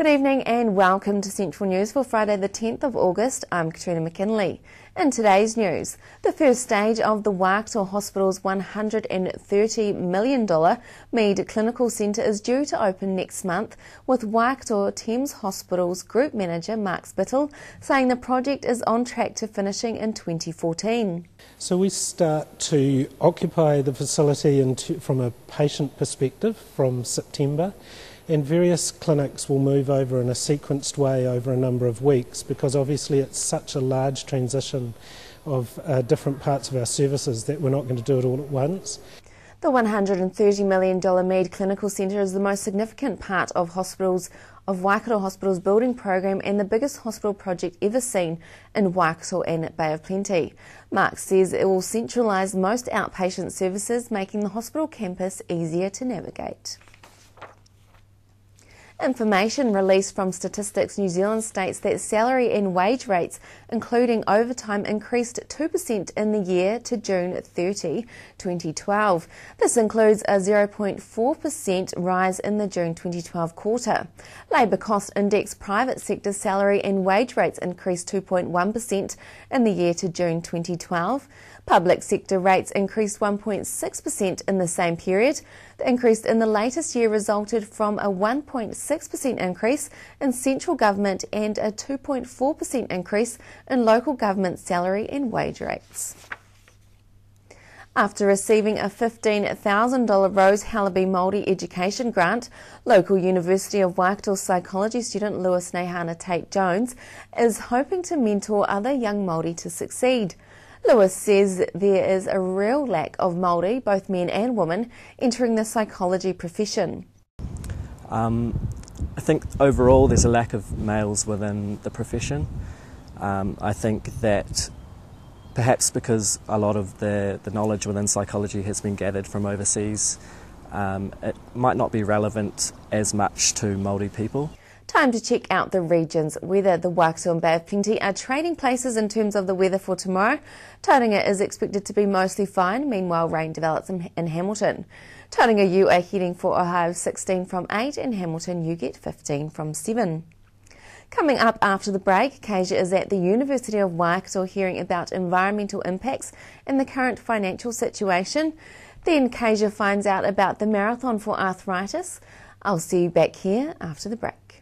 Good evening and welcome to Central News for Friday the 10th of August. I'm Katrina McKinley. In today's news, the first stage of the Waikato Hospital's $130 million Mead Clinical Centre is due to open next month, with Waikato Thames Hospital's Group Manager Mark Spittle saying the project is on track to finishing in 2014. So we start to occupy the facility from a patient perspective from September. And various clinics will move over in a sequenced way over a number of weeks, because obviously it's such a large transition of different parts of our services that we're not going to do it all at once. The $130 million Mead Clinical Centre is the most significant part of Waikato Hospital's building program and the biggest hospital project ever seen in Waikato and Bay of Plenty. Mark says it will centralise most outpatient services, making the hospital campus easier to navigate. Information released from Statistics New Zealand states that salary and wage rates, including overtime, increased 2% in the year to June 30, 2012. This includes a 0.4% rise in the June 2012 quarter. Labour Cost Index private sector salary and wage rates increased 2.1% in the year to June 2012. Public sector rates increased 1.6% in the same period. The increase in the latest year resulted from a 1.6% increase in central government and a 2.4% increase in local government salary and wage rates. After receiving a $15,000 Rose Hallaby Māori education grant, local University of Waikato psychology student Lewis Nehana Tate-Jones is hoping to mentor other young Māori to succeed. Lewis says there is a real lack of Māori, both men and women, entering the psychology profession. I think overall there's a lack of males within the profession. I think that perhaps because a lot of the knowledge within psychology has been gathered from overseas, it might not be relevant as much to Māori people. Time to check out the region's weather. The Waikato and Bay of Plenty are trading places in terms of the weather for tomorrow. Tauranga is expected to be mostly fine, meanwhile rain develops in Hamilton. Tauranga, you are heading for a high of 16 from 8, and Hamilton you get 15 from 7. Coming up after the break, Kezia is at the University of Waikato hearing about environmental impacts and the current financial situation. Then Kezia finds out about the Marathon for Arthritis. I'll see you back here after the break.